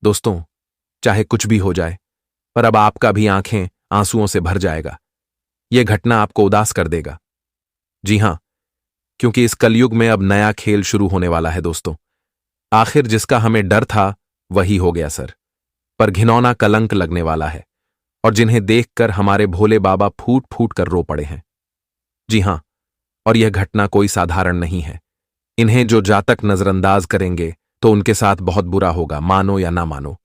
दोस्तों, चाहे कुछ भी हो जाए, पर अब आपका भी आंखें आंसुओं से भर जाएगा। यह घटना आपको उदास कर देगा। जी हां, क्योंकि इस कलयुग में अब नया खेल शुरू होने वाला है दोस्तों। आखिर जिसका हमें डर था वही हो गया सर, पर घिनौना कलंक लगने वाला है और जिन्हें देखकर हमारे भोले बाबा फूट फूट कर रो पड़े हैं। जी हां, और यह घटना कोई साधारण नहीं है। इन्हें जो जातक नजरअंदाज करेंगे तो उनके साथ बहुत बुरा होगा, मानो या ना मानो,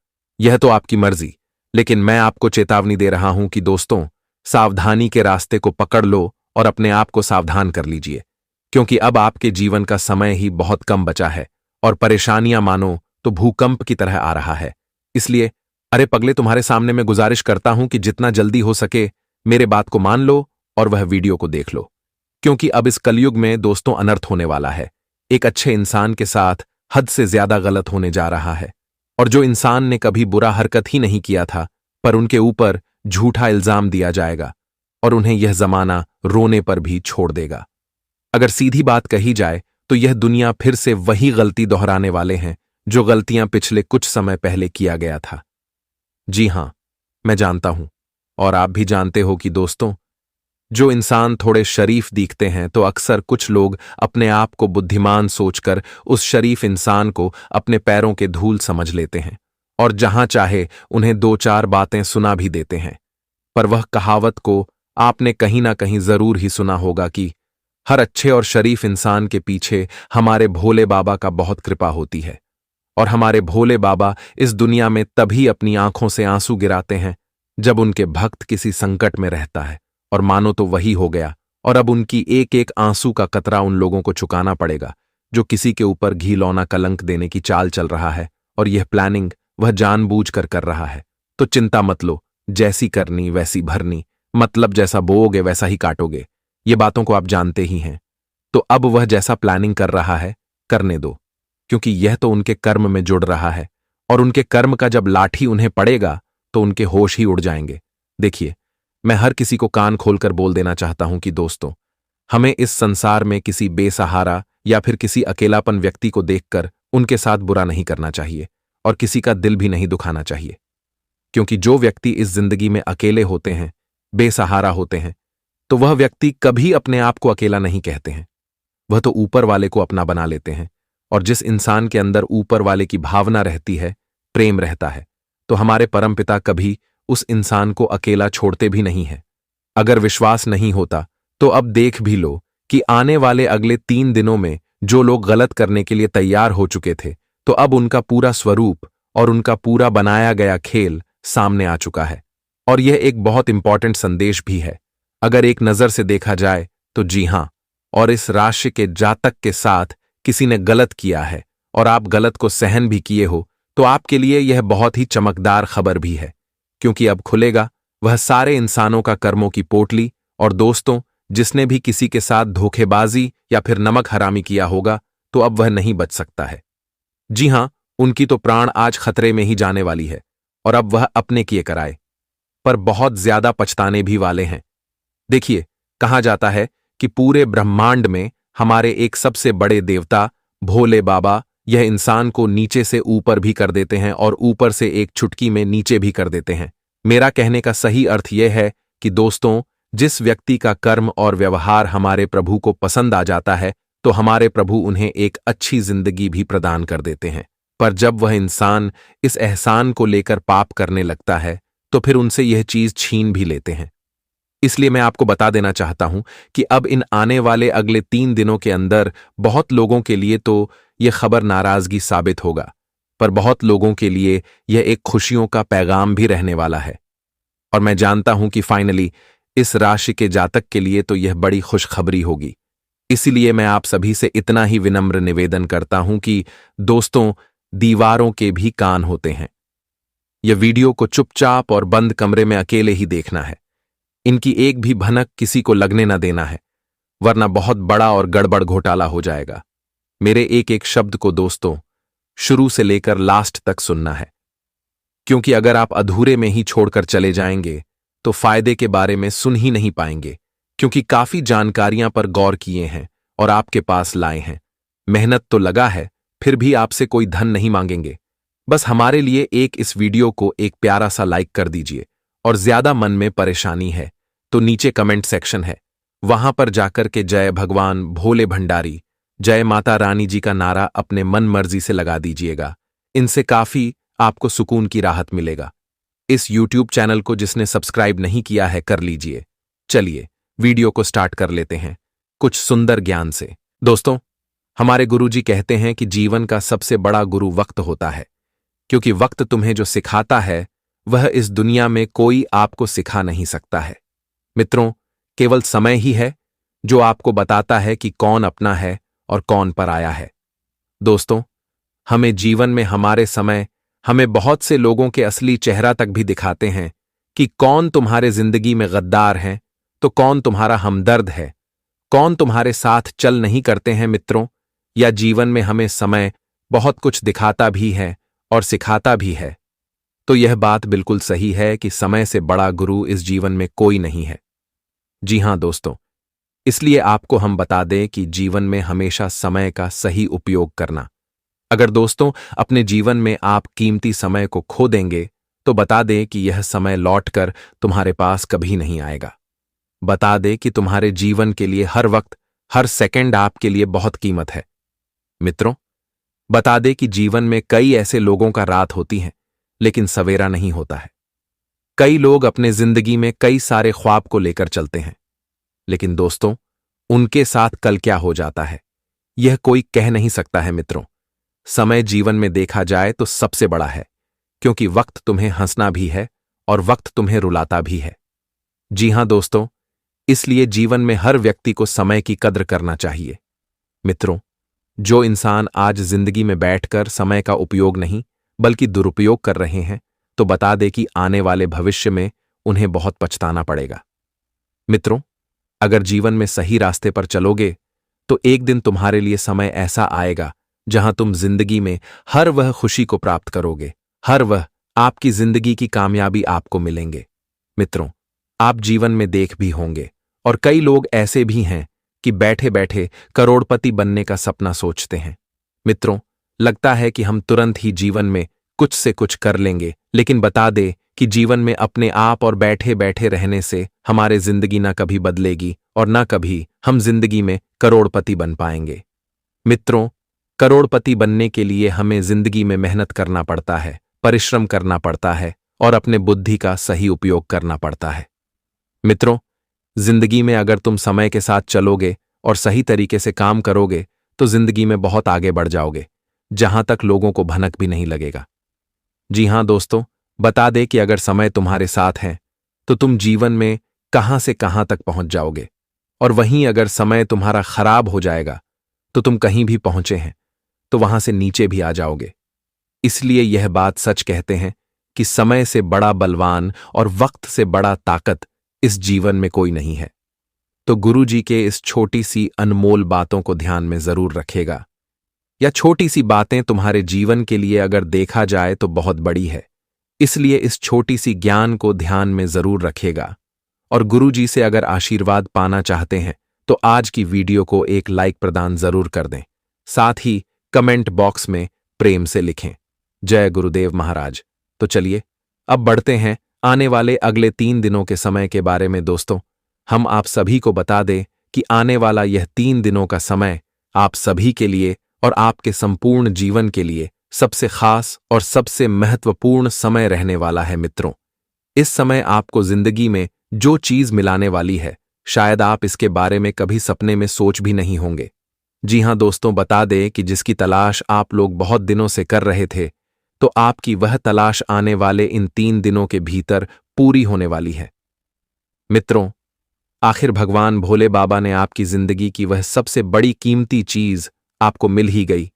यह तो आपकी मर्जी। लेकिन मैं आपको चेतावनी दे रहा हूं कि दोस्तों, सावधानी के रास्ते को पकड़ लो और अपने आप को सावधान कर लीजिए, क्योंकि अब आपके जीवन का समय ही बहुत कम बचा है और परेशानियां मानो तो भूकंप की तरह आ रहा है। इसलिए अरे पगले, तुम्हारे सामने मैं गुजारिश करता हूं कि जितना जल्दी हो सके मेरे बात को मान लो और वह वीडियो को देख लो, क्योंकि अब इस कलयुग में दोस्तों अनर्थ होने वाला है। एक अच्छे इंसान के साथ हद से ज्यादा गलत होने जा रहा है, और जो इंसान ने कभी बुरा हरकत ही नहीं किया था, पर उनके ऊपर झूठा इल्जाम दिया जाएगा और उन्हें यह जमाना रोने पर भी छोड़ देगा। अगर सीधी बात कही जाए तो यह दुनिया फिर से वही गलती दोहराने वाले हैं जो गलतियां पिछले कुछ समय पहले किया गया था। जी हां, मैं जानता हूं और आप भी जानते हो कि दोस्तों, जो इंसान थोड़े शरीफ दिखते हैं तो अक्सर कुछ लोग अपने आप को बुद्धिमान सोचकर उस शरीफ इंसान को अपने पैरों के धूल समझ लेते हैं और जहां चाहे उन्हें दो चार बातें सुना भी देते हैं। पर वह कहावत को आपने कहीं ना कहीं जरूर ही सुना होगा कि हर अच्छे और शरीफ इंसान के पीछे हमारे भोले बाबा का बहुत कृपा होती है, और हमारे भोले बाबा इस दुनिया में तभी अपनी आंखों से आंसू गिराते हैं जब उनके भक्त किसी संकट में रहता है, और मानो तो वही हो गया। और अब उनकी एक एक आंसू का कतरा उन लोगों को चुकाना पड़ेगा जो किसी के ऊपर घिनौना कलंक देने की चाल चल रहा है, और यह प्लानिंग वह जानबूझकर कर रहा है। तो चिंता मत लो, जैसी करनी वैसी भरनी, मतलब जैसा बोओगे वैसा ही काटोगे। ये बातों को आप जानते ही हैं। तो अब वह जैसा प्लानिंग कर रहा है करने दो, क्योंकि यह तो उनके कर्म में जुड़ रहा है, और उनके कर्म का जब लाठी उन्हें पड़ेगा तो उनके होश ही उड़ जाएंगे। देखिए, मैं हर किसी को कान खोलकर बोल देना चाहता हूं कि दोस्तों, हमें इस संसार में किसी बेसहारा या फिर किसी अकेलापन व्यक्ति को देखकर उनके साथ बुरा नहीं करना चाहिए और किसी का दिल भी नहीं दुखाना चाहिए, क्योंकि जो व्यक्ति इस जिंदगी में अकेले होते हैं, बेसहारा होते हैं, तो वह व्यक्ति कभी अपने आप को अकेला नहीं कहते हैं। वह तो ऊपर वाले को अपना बना लेते हैं, और जिस इंसान के अंदर ऊपर वाले की भावना रहती है, प्रेम रहता है, तो हमारे परमपिता कभी उस इंसान को अकेला छोड़ते भी नहीं है। अगर विश्वास नहीं होता तो अब देख भी लो कि आने वाले अगले 3 दिनों में जो लोग गलत करने के लिए तैयार हो चुके थे, तो अब उनका पूरा स्वरूप और उनका पूरा बनाया गया खेल सामने आ चुका है। और यह एक बहुत इंपॉर्टेंट संदेश भी है अगर एक नजर से देखा जाए तो। जी हां, और इस राशि के जातक के साथ किसी ने गलत किया है और आप गलत को सहन भी किए हो, तो आपके लिए यह बहुत ही चमकदार खबर भी है, क्योंकि अब खुलेगा वह सारे इंसानों का कर्मों की पोटली। और दोस्तों, जिसने भी किसी के साथ धोखेबाजी या फिर नमक हरामी किया होगा, तो अब वह नहीं बच सकता है। जी हां, उनकी तो प्राण आज खतरे में ही जाने वाली है, और अब वह अपने किए कराए, पर बहुत ज्यादा पछताने भी वाले हैं। देखिए, कहा जाता है कि पूरे ब्रह्मांड में हमारे एक सबसे बड़े देवता भोले बाबा यह इंसान को नीचे से ऊपर भी कर देते हैं और ऊपर से एक चुटकी में नीचे भी कर देते हैं। मेरा कहने का सही अर्थ यह है कि दोस्तों, जिस व्यक्ति का कर्म और व्यवहार हमारे प्रभु को पसंद आ जाता है, तो हमारे प्रभु उन्हें एक अच्छी जिंदगी भी प्रदान कर देते हैं। पर जब वह इंसान इस एहसान को लेकर पाप करने लगता है, तो फिर उनसे यह चीज छीन भी लेते हैं। इसलिए मैं आपको बता देना चाहता हूं कि अब इन आने वाले अगले 3 दिनों के अंदर बहुत लोगों के लिए तो यह खबर नाराजगी साबित होगा, पर बहुत लोगों के लिए यह एक खुशियों का पैगाम भी रहने वाला है। और मैं जानता हूं कि फाइनली इस राशि के जातक के लिए तो यह बड़ी खुशखबरी होगी। इसीलिए मैं आप सभी से इतना ही विनम्र निवेदन करता हूं कि दोस्तों, दीवारों के भी कान होते हैं। यह वीडियो को चुपचाप और बंद कमरे में अकेले ही देखना है। इनकी एक भी भनक किसी को लगने न देना है, वरना बहुत बड़ा और गड़बड़ घोटाला हो जाएगा। मेरे एक एक शब्द को दोस्तों शुरू से लेकर लास्ट तक सुनना है, क्योंकि अगर आप अधूरे में ही छोड़कर चले जाएंगे तो फायदे के बारे में सुन ही नहीं पाएंगे, क्योंकि काफी जानकारियां पर गौर किए हैं और आपके पास लाए हैं। मेहनत तो लगा है, फिर भी आपसे कोई धन नहीं मांगेंगे, बस हमारे लिए एक इस वीडियो को एक प्यारा सा लाइक कर दीजिए। और ज्यादा मन में परेशानी है तो नीचे कमेंट सेक्शन है, वहां पर जाकर के जय भगवान भोले भंडारी, जय माता रानी जी का नारा अपने मन मर्जी से लगा दीजिएगा। इनसे काफी आपको सुकून की राहत मिलेगा। इस YouTube चैनल को जिसने सब्सक्राइब नहीं किया है कर लीजिए। चलिए वीडियो को स्टार्ट कर लेते हैं कुछ सुंदर ज्ञान से। दोस्तों, हमारे गुरुजी कहते हैं कि जीवन का सबसे बड़ा गुरु वक्त होता है, क्योंकि वक्त तुम्हें जो सिखाता है वह इस दुनिया में कोई आपको सिखा नहीं सकता है। मित्रों, केवल समय ही है जो आपको बताता है कि कौन अपना है और कौन पराया है। दोस्तों, हमें जीवन में हमारे समय हमें बहुत से लोगों के असली चेहरा तक भी दिखाते हैं कि कौन तुम्हारे जिंदगी में गद्दार है तो कौन तुम्हारा हमदर्द है, कौन तुम्हारे साथ चल नहीं करते हैं। मित्रों, या जीवन में हमें समय बहुत कुछ दिखाता भी है और सिखाता भी है। तो यह बात बिल्कुल सही है कि समय से बड़ा गुरु इस जीवन में कोई नहीं है। जी हां दोस्तों, इसलिए आपको हम बता दें कि जीवन में हमेशा समय का सही उपयोग करना। अगर दोस्तों अपने जीवन में आप कीमती समय को खो देंगे तो बता दें कि यह समय लौटकर तुम्हारे पास कभी नहीं आएगा। बता दें कि तुम्हारे जीवन के लिए हर वक्त हर सेकंड आपके लिए बहुत कीमत है। मित्रों, बता दें कि जीवन में कई ऐसे लोगों का रात होती है लेकिन सवेरा नहीं होता है। कई लोग अपने जिंदगी में कई सारे ख्वाब को लेकर चलते हैं, लेकिन दोस्तों उनके साथ कल क्या हो जाता है यह कोई कह नहीं सकता है। मित्रों, समय जीवन में देखा जाए तो सबसे बड़ा है, क्योंकि वक्त तुम्हें हंसना भी है और वक्त तुम्हें रुलाता भी है। जी हां दोस्तों, इसलिए जीवन में हर व्यक्ति को समय की कद्र करना चाहिए। मित्रों, जो इंसान आज जिंदगी में बैठकर समय का उपयोग नहीं बल्कि दुरुपयोग कर रहे हैं तो बता दे कि आने वाले भविष्य में उन्हें बहुत पछताना पड़ेगा। मित्रों, अगर जीवन में सही रास्ते पर चलोगे तो एक दिन तुम्हारे लिए समय ऐसा आएगा जहां तुम जिंदगी में हर वह खुशी को प्राप्त करोगे, हर वह आपकी जिंदगी की कामयाबी आपको मिलेंगे। मित्रों, आप जीवन में देख भी होंगे और कई लोग ऐसे भी हैं कि बैठे बैठे करोड़पति बनने का सपना सोचते हैं। मित्रों, लगता है कि हम तुरंत ही जीवन में कुछ से कुछ कर लेंगे, लेकिन बता दे कि जीवन में अपने आप और बैठे बैठे रहने से हमारे जिंदगी ना कभी बदलेगी और ना कभी हम जिंदगी में करोड़पति बन पाएंगे। मित्रों, करोड़पति बनने के लिए हमें जिंदगी में मेहनत करना पड़ता है, परिश्रम करना पड़ता है और अपने बुद्धि का सही उपयोग करना पड़ता है। मित्रों, जिंदगी में अगर तुम समय के साथ चलोगे और सही तरीके से काम करोगे तो जिंदगी में बहुत आगे बढ़ जाओगे, जहां तक लोगों को भनक भी नहीं लगेगा। जी हां दोस्तों, बता दे कि अगर समय तुम्हारे साथ है तो तुम जीवन में कहां से कहां तक पहुंच जाओगे, और वहीं अगर समय तुम्हारा खराब हो जाएगा तो तुम कहीं भी पहुंचे हैं तो वहां से नीचे भी आ जाओगे। इसलिए यह बात सच कहते हैं कि समय से बड़ा बलवान और वक्त से बड़ा ताकत इस जीवन में कोई नहीं है। तो गुरु जी के इस छोटी सी अनमोल बातों को ध्यान में जरूर रखेगा। या छोटी सी बातें तुम्हारे जीवन के लिए अगर देखा जाए तो बहुत बड़ी है, इसलिए इस छोटी सी ज्ञान को ध्यान में जरूर रखेगा। और गुरु जी से अगर आशीर्वाद पाना चाहते हैं तो आज की वीडियो को एक लाइक प्रदान जरूर कर दें, साथ ही कमेंट बॉक्स में प्रेम से लिखें जय गुरुदेव महाराज। तो चलिए अब बढ़ते हैं आने वाले अगले 3 दिनों के समय के बारे में। दोस्तों, हम आप सभी को बता दें कि आने वाला यह 3 दिनों का समय आप सभी के लिए और आपके संपूर्ण जीवन के लिए सबसे खास और सबसे महत्वपूर्ण समय रहने वाला है। मित्रों, इस समय आपको जिंदगी में जो चीज मिलाने वाली है शायद आप इसके बारे में कभी सपने में सोच भी नहीं होंगे। जी हां दोस्तों, बता दें कि जिसकी तलाश आप लोग बहुत दिनों से कर रहे थे तो आपकी वह तलाश आने वाले इन 3 दिनों के भीतर पूरी होने वाली है। मित्रों, आखिर भगवान भोले बाबा ने आपकी जिंदगी की वह सबसे बड़ी कीमती चीज आपको मिल ही गई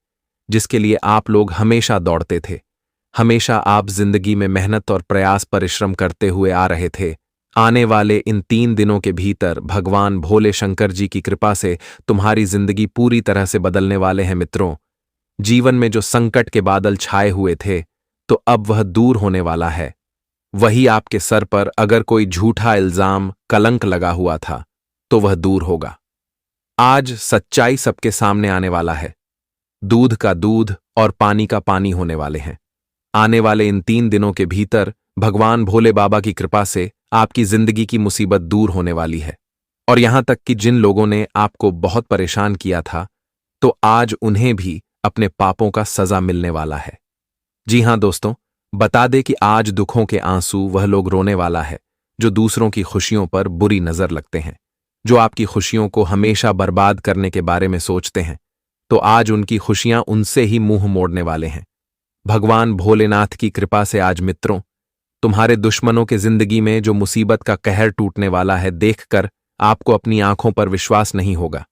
जिसके लिए आप लोग हमेशा दौड़ते थे। हमेशा आप जिंदगी में मेहनत और प्रयास परिश्रम करते हुए आ रहे थे। आने वाले इन 3 दिनों के भीतर भगवान भोले शंकर जी की कृपा से तुम्हारी जिंदगी पूरी तरह से बदलने वाले हैं। मित्रों, जीवन में जो संकट के बादल छाए हुए थे तो अब वह दूर होने वाला है। वही आपके सर पर अगर कोई झूठा इल्जाम, कलंक लगा हुआ था तो वह दूर होगा। आज सच्चाई सबके सामने आने वाला है। दूध का दूध और पानी का पानी होने वाले हैं। आने वाले इन 3 दिनों के भीतर भगवान भोले बाबा की कृपा से आपकी जिंदगी की मुसीबत दूर होने वाली है। और यहां तक कि जिन लोगों ने आपको बहुत परेशान किया था, तो आज उन्हें भी अपने पापों का सजा मिलने वाला है। जी हां दोस्तों, बता दे कि आज दुखों के आंसू वह लोग रोने वाला है जो दूसरों की खुशियों पर बुरी नजर लगते हैं, जो आपकी खुशियों को हमेशा बर्बाद करने के बारे में सोचते हैं। तो आज उनकी खुशियां उनसे ही मुंह मोड़ने वाले हैं। भगवान भोलेनाथ की कृपा से आज मित्रों, तुम्हारे दुश्मनों के जिंदगी में जो मुसीबत का कहर टूटने वाला है, देखकर आपको अपनी आंखों पर विश्वास नहीं होगा।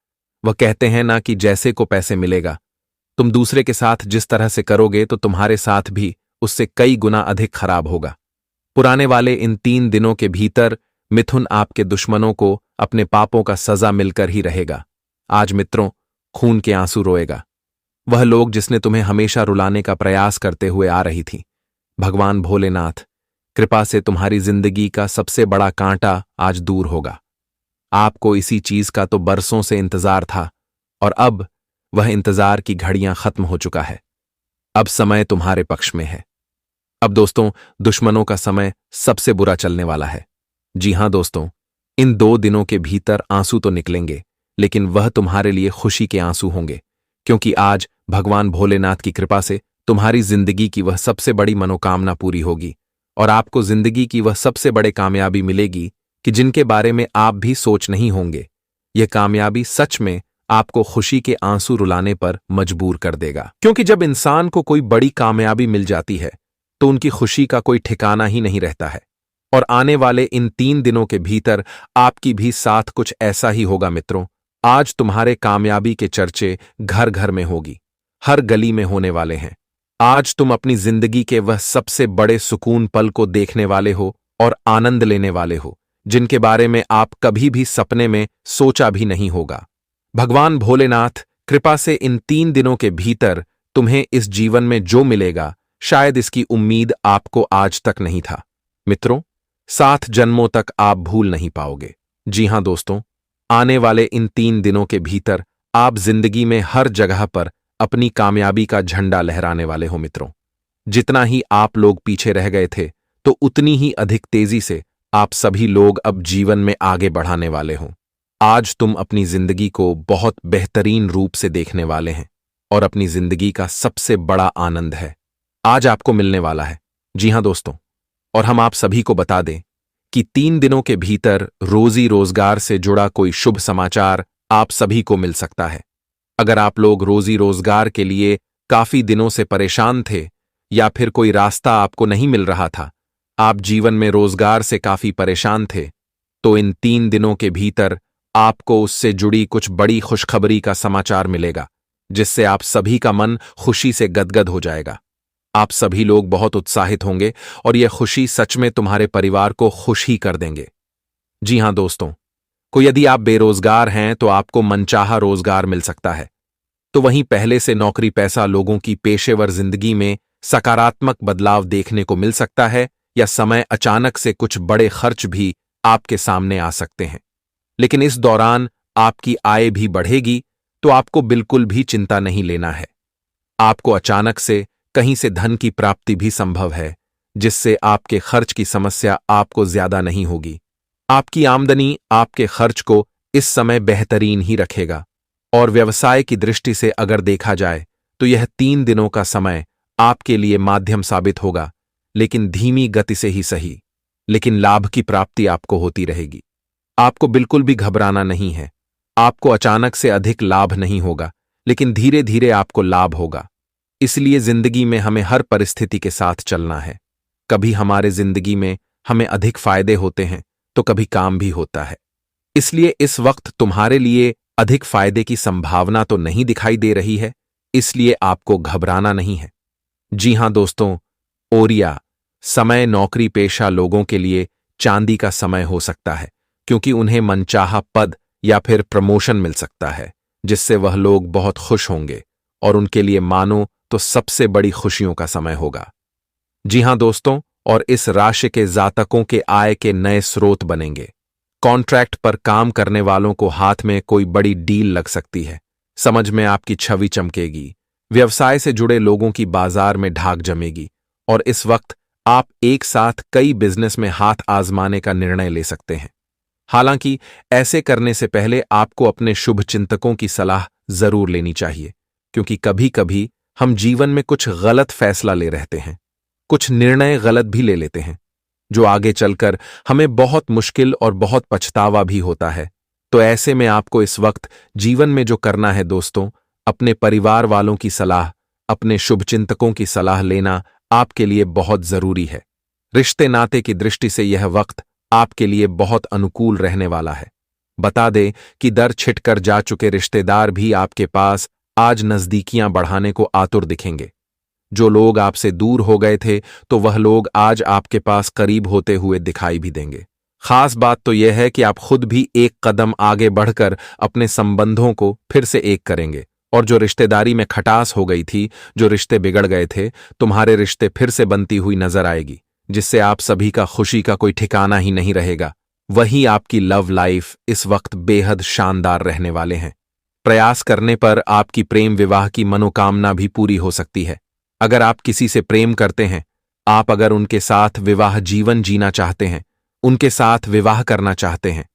वह कहते हैं ना कि जैसे को पैसे मिलेगा, तुम दूसरे के साथ जिस तरह से करोगे तो तुम्हारे साथ भी उससे कई गुना अधिक खराब होगा। पुराने वाले इन 3 दिनों के भीतर मिथुन आपके दुश्मनों को अपने पापों का सजा मिलकर ही रहेगा। आज मित्रों, खून के आंसू रोएगा वह लोग जिसने तुम्हें हमेशा रुलाने का प्रयास करते हुए आ रही थी। भगवान भोलेनाथ कृपा से तुम्हारी जिंदगी का सबसे बड़ा कांटा आज दूर होगा। आपको इसी चीज का तो बरसों से इंतजार था और अब वह इंतजार की घड़ियां खत्म हो चुका है। अब समय तुम्हारे पक्ष में है। अब दोस्तों, दुश्मनों का समय सबसे बुरा चलने वाला है। जी हां दोस्तों, इन 2 दिनों के भीतर आंसू तो निकलेंगे, लेकिन वह तुम्हारे लिए खुशी के आंसू होंगे, क्योंकि आज भगवान भोलेनाथ की कृपा से तुम्हारी जिंदगी की वह सबसे बड़ी मनोकामना पूरी होगी और आपको जिंदगी की वह सबसे बड़े कामयाबी मिलेगी कि जिनके बारे में आप भी सोच नहीं होंगे। यह कामयाबी सच में आपको खुशी के आंसू रुलाने पर मजबूर कर देगा, क्योंकि जब इंसान को कोई बड़ी कामयाबी मिल जाती है तो उनकी खुशी का कोई ठिकाना ही नहीं रहता है। और आने वाले इन 3 दिनों के भीतर आपकी भी साथ कुछ ऐसा ही होगा मित्रों। आज तुम्हारे कामयाबी के चर्चे घर घर में होगी, हर गली में होने वाले हैं। आज तुम अपनी जिंदगी के वह सबसे बड़े सुकून पल को देखने वाले हो और आनंद लेने वाले हो, जिनके बारे में आप कभी भी सपने में सोचा भी नहीं होगा। भगवान भोलेनाथ कृपा से इन 3 दिनों के भीतर तुम्हें इस जीवन में जो मिलेगा, शायद इसकी उम्मीद आपको आज तक नहीं था। मित्रों, 7 जन्मों तक आप भूल नहीं पाओगे। जी हां दोस्तों, आने वाले इन 3 दिनों के भीतर आप जिंदगी में हर जगह पर अपनी कामयाबी का झंडा लहराने वाले हो मित्रों। जितना ही आप लोग पीछे रह गए थे, तो उतनी ही अधिक तेजी से आप सभी लोग अब जीवन में आगे बढ़ाने वाले हो। आज तुम अपनी जिंदगी को बहुत बेहतरीन रूप से देखने वाले हैं और अपनी जिंदगी का सबसे बड़ा आनंद है आज आपको मिलने वाला है। जी हां दोस्तों, और हम आप सभी को बता दें कि 3 दिनों के भीतर रोजी रोजगार से जुड़ा कोई शुभ समाचार आप सभी को मिल सकता है। अगर आप लोग रोजी रोजगार के लिए काफी दिनों से परेशान थे या फिर कोई रास्ता आपको नहीं मिल रहा था, आप जीवन में रोजगार से काफी परेशान थे, तो इन 3 दिनों के भीतर आपको उससे जुड़ी कुछ बड़ी खुशखबरी का समाचार मिलेगा, जिससे आप सभी का मन खुशी से गदगद हो जाएगा। आप सभी लोग बहुत उत्साहित होंगे और यह खुशी सच में तुम्हारे परिवार को खुश ही कर देंगे। जी हां दोस्तों, यदि आप बेरोजगार हैं तो आपको मनचाहा रोजगार मिल सकता है। तो वहीं पहले से नौकरी पैसा लोगों की पेशेवर जिंदगी में सकारात्मक बदलाव देखने को मिल सकता है, या समय अचानक से कुछ बड़े खर्च भी आपके सामने आ सकते हैं। लेकिन इस दौरान आपकी आय भी बढ़ेगी, तो आपको बिल्कुल भी चिंता नहीं लेना है। आपको अचानक से कहीं से धन की प्राप्ति भी संभव है, जिससे आपके खर्च की समस्या आपको ज्यादा नहीं होगी। आपकी आमदनी आपके खर्च को इस समय बेहतरीन ही रखेगा। और व्यवसाय की दृष्टि से अगर देखा जाए तो यह 3 दिनों का समय आपके लिए माध्यम साबित होगा, लेकिन धीमी गति से ही सही, लेकिन लाभ की प्राप्ति आपको होती रहेगी। आपको बिल्कुल भी घबराना नहीं है। आपको अचानक से अधिक लाभ नहीं होगा, लेकिन धीरे धीरे आपको लाभ होगा। इसलिए जिंदगी में हमें हर परिस्थिति के साथ चलना है। कभी हमारे जिंदगी में हमें अधिक फायदे होते हैं तो कभी काम भी होता है। इसलिए इस वक्त तुम्हारे लिए अधिक फायदे की संभावना तो नहीं दिखाई दे रही है, इसलिए आपको घबराना नहीं है। जी हां दोस्तों, ओरिया समय नौकरी पेशा लोगों के लिए चांदी का समय हो सकता है, क्योंकि उन्हें मनचाहा पद या फिर प्रमोशन मिल सकता है, जिससे वह लोग बहुत खुश होंगे और उनके लिए मानो तो सबसे बड़ी खुशियों का समय होगा। जी हां दोस्तों, और इस राशि के जातकों के आय के नए स्रोत बनेंगे। कॉन्ट्रैक्ट पर काम करने वालों को हाथ में कोई बड़ी डील लग सकती है। समझ में आपकी छवि चमकेगी। व्यवसाय से जुड़े लोगों की बाजार में ढाक जमेगी और इस वक्त आप एक साथ कई बिजनेस में हाथ आजमाने का निर्णय ले सकते हैं। हालांकि ऐसे करने से पहले आपको अपने शुभ चिंतकों की सलाह जरूर लेनी चाहिए, क्योंकि कभी कभी हम जीवन में कुछ गलत फैसला ले रहते हैं, कुछ निर्णय गलत भी ले लेते हैं, जो आगे चलकर हमें बहुत मुश्किल और बहुत पछतावा भी होता है। तो ऐसे में आपको इस वक्त जीवन में जो करना है दोस्तों, अपने परिवार वालों की सलाह, अपने शुभचिंतकों की सलाह लेना आपके लिए बहुत जरूरी है। रिश्ते नाते की दृष्टि से यह वक्त आपके लिए बहुत अनुकूल रहने वाला है। बता दें कि दर छिटकर जा चुके रिश्तेदार भी आपके पास आज नजदीकियां बढ़ाने को आतुर दिखेंगे। जो लोग आपसे दूर हो गए थे, तो वह लोग आज आपके पास करीब होते हुए दिखाई भी देंगे। खास बात तो यह है कि आप खुद भी एक कदम आगे बढ़कर अपने संबंधों को फिर से एक करेंगे, और जो रिश्तेदारी में खटास हो गई थी, जो रिश्ते बिगड़ गए थे, तुम्हारे रिश्ते फिर से बनती हुई नजर आएगी, जिससे आप सभी का खुशी का कोई ठिकाना ही नहीं रहेगा। वहीं आपकी लव लाइफ इस वक्त बेहद शानदार रहने वाले हैं। प्रयास करने पर आपकी प्रेम विवाह की मनोकामना भी पूरी हो सकती है। अगर आप किसी से प्रेम करते हैं, आप अगर उनके साथ विवाह जीवन जीना चाहते हैं, उनके साथ विवाह करना चाहते हैं,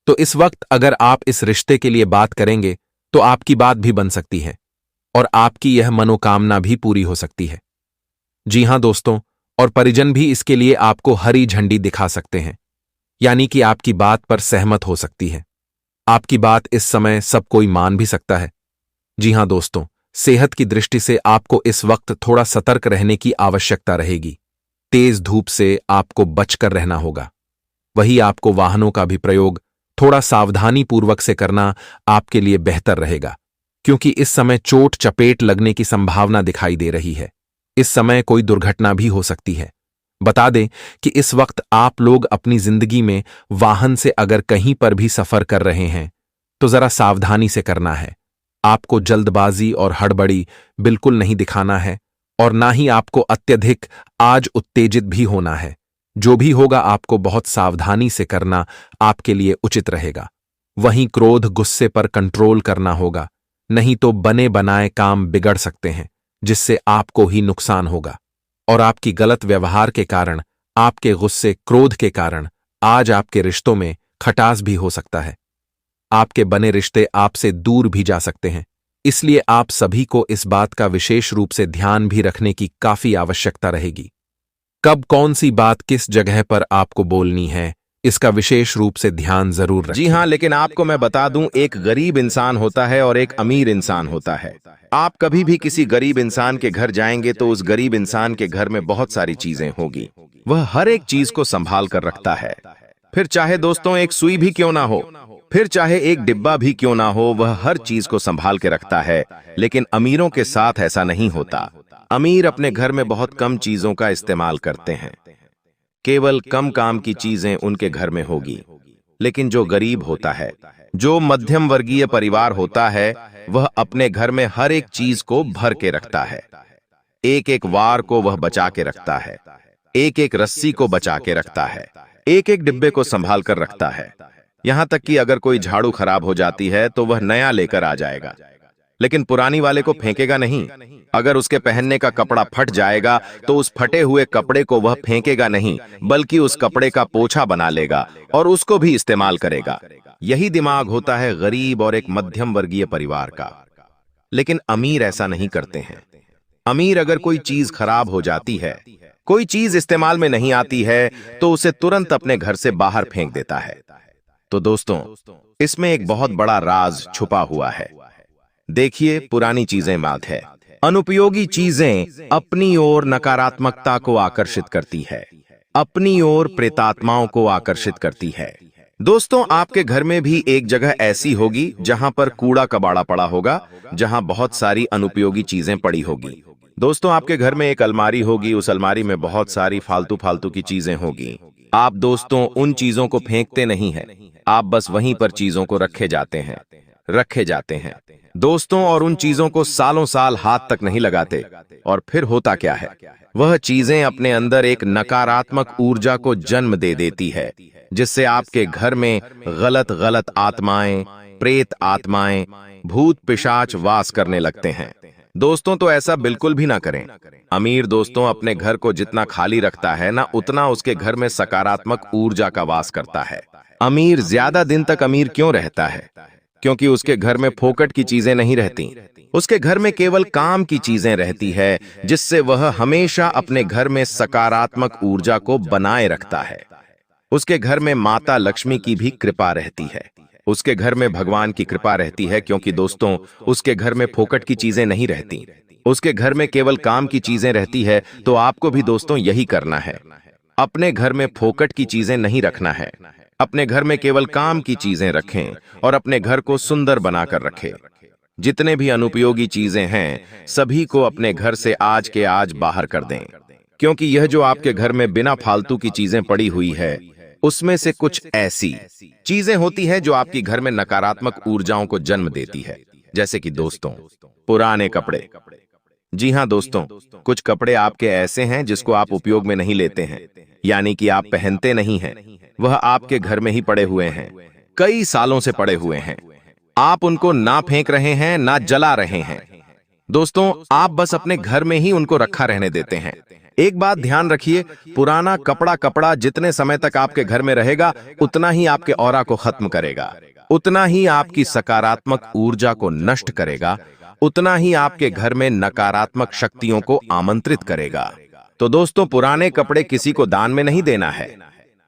तो इस वक्त अगर आप इस रिश्ते के लिए बात करेंगे तो आपकी बात भी बन सकती है और आपकी यह मनोकामना भी पूरी हो सकती है। जी हां दोस्तों, और परिजन भी इसके लिए आपको हरी झंडी दिखा सकते हैं, यानी कि आपकी बात पर सहमत हो सकती है। आपकी बात इस समय सब कोई मान भी सकता है। जी हां दोस्तों, सेहत की दृष्टि से आपको इस वक्त थोड़ा सतर्क रहने की आवश्यकता रहेगी। तेज धूप से आपको बचकर रहना होगा। वही आपको वाहनों का भी प्रयोग थोड़ा सावधानी पूर्वक से करना आपके लिए बेहतर रहेगा, क्योंकि इस समय चोट चपेट लगने की संभावना दिखाई दे रही है। इस समय कोई दुर्घटना भी हो सकती है। बता दें कि इस वक्त आप लोग अपनी जिंदगी में वाहन से अगर कहीं पर भी सफर कर रहे हैं तो जरा सावधानी से करना है। आपको जल्दबाजी और हड़बड़ी बिल्कुल नहीं दिखाना है, और ना ही आपको अत्यधिक आज उत्तेजित भी होना है। जो भी होगा आपको बहुत सावधानी से करना आपके लिए उचित रहेगा। वहीं क्रोध गुस्से पर कंट्रोल करना होगा, नहीं तो बने बनाए काम बिगड़ सकते हैं, जिससे आपको ही नुकसान होगा। और आपकी गलत व्यवहार के कारण, आपके गुस्से क्रोध के कारण आज आपके रिश्तों में खटास भी हो सकता है। आपके बने रिश्ते आपसे दूर भी जा सकते हैं। इसलिए आप सभी को इस बात का विशेष रूप से ध्यान भी रखने की काफी आवश्यकता रहेगी। कब कौन सी बात किस जगह पर आपको बोलनी है, इसका विशेष रूप से ध्यान जरूर रखें। जी हाँ, लेकिन आपको मैं बता दूं, एक गरीब इंसान होता है और एक अमीर इंसान होता है। आप कभी भी किसी गरीब इंसान के घर जाएंगे तो उस गरीब इंसान के घर में बहुत सारी चीजें होगी। वह हर एक चीज को संभाल कर रखता है। फिर चाहे दोस्तों एक सुई भी क्यों ना हो, फिर चाहे एक डिब्बा भी क्यों ना हो, वह हर चीज को संभाल के रखता है। लेकिन अमीरों के साथ ऐसा नहीं होता। अमीर अपने घर में बहुत कम चीजों का इस्तेमाल करते हैं। केवल कम काम की चीजें उनके घर में होगी। लेकिन जो गरीब होता है, जो मध्यम वर्गीय परिवार होता है, वह अपने घर में हर एक चीज को भर के रखता है। एक एक वार को वह बचा के रखता है, एक एक रस्सी को बचा के रखता है, एक एक डिब्बे को संभाल कर रखता है। यहां तक कि अगर कोई झाड़ू खराब हो जाती है तो वह नया लेकर आ जाएगा, लेकिन पुरानी वाले को फेंकेगा नहीं। अगर उसके पहनने का कपड़ा फट जाएगा तो उस फटे हुए कपड़े को वह फेंकेगा नहीं, बल्कि उस कपड़े का पोछा बना लेगा और उसको भी इस्तेमाल करेगा। यही दिमाग होता है गरीब और एक मध्यम वर्गीय परिवार का। लेकिन अमीर ऐसा नहीं करते हैं। अमीर अगर कोई चीज खराब हो जाती है, कोई चीज इस्तेमाल में नहीं आती है, तो उसे तुरंत अपने घर से बाहर फेंक देता है। तो दोस्तों, इसमें एक बहुत बड़ा राज छुपा हुआ है। देखिए, पुरानी चीजें बात है। अनुपयोगी चीजें अपनी ओर नकारात्मकता को आकर्षित करती है, अपनी ओर प्रेतात्माओं को आकर्षित करती है। दोस्तों, आपके घर में भी एक जगह ऐसी होगी जहां पर कूड़ा कबाड़ा पड़ा होगा, जहां बहुत सारी अनुपयोगी चीजें पड़ी होगी। दोस्तों, आपके घर में एक अलमारी होगी, उस अलमारी में बहुत सारी फालतू फालतू की चीजें होगी। आप दोस्तों उन चीजों को फेंकते नहीं हैं, आप बस वहीं पर चीजों को रखे जाते हैं दोस्तों, और उन चीजों को सालों साल हाथ तक नहीं लगाते। और फिर होता क्या है, वह चीजें अपने अंदर एक नकारात्मक ऊर्जा को जन्म दे देती है, जिससे आपके घर में गलत गलत आत्माएं, प्रेत आत्माएं, भूत पिशाच वास करने लगते हैं। दोस्तों तो ऐसा बिल्कुल भी ना करें। अमीर दोस्तों अपने घर को जितना खाली रखता है ना, उतना उसके घर में सकारात्मक ऊर्जा का वास करता है। अमीर ज्यादा दिन तक अमीर क्यों रहता है? क्योंकि उसके घर में फोकट की चीजें नहीं रहती। उसके घर में केवल काम की चीजें रहती है, जिससे वह हमेशा अपने घर में सकारात्मक ऊर्जा को बनाए रखता है। उसके घर में माता लक्ष्मी की भी कृपा रहती है। उसके घर में भगवान की कृपा रहती है, क्योंकि दोस्तों उसके घर में फोकट की चीजें नहीं रहती। उसके घर में केवल काम की चीजें रहती है। तो आपको भी दोस्तों यही करना है। अपने घर में फोकट की चीजें नहीं रखना है। अपने घर में केवल काम की चीजें रखें और अपने घर को सुंदर बनाकर रखें। जितने भी अनुपयोगी चीजें हैं, सभी को अपने घर से आज के आज बाहर कर दें। क्योंकि यह जो आपके घर में बिना फालतू की चीजें पड़ी हुई है, उसमें से कुछ ऐसी चीजें होती है जो आपकी घर में नकारात्मक ऊर्जाओं को जन्म देती है। जैसे कि दोस्तों पुराने कपड़े। जी हाँ दोस्तों, कुछ कपड़े आपके ऐसे हैं जिसको आप उपयोग में नहीं लेते हैं, यानी कि आप पहनते नहीं हैं। वह आपके घर में ही पड़े हुए हैं, कई सालों से पड़े हुए हैं। आप उनको ना फेंक रहे हैं ना जला रहे हैं। दोस्तों आप बस अपने घर में ही उनको रखा रहने देते हैं। एक बात ध्यान रखिए, पुराना कपड़ा जितने समय तक आपके घर में रहेगा, उतना ही आपके ऑरा को खत्म करेगा, उतना ही आपकी सकारात्मक ऊर्जा को नष्ट करेगा, उतना ही आपके घर में नकारात्मक शक्तियों को आमंत्रित करेगा। तो दोस्तों पुराने कपड़े किसी को दान में नहीं देना है।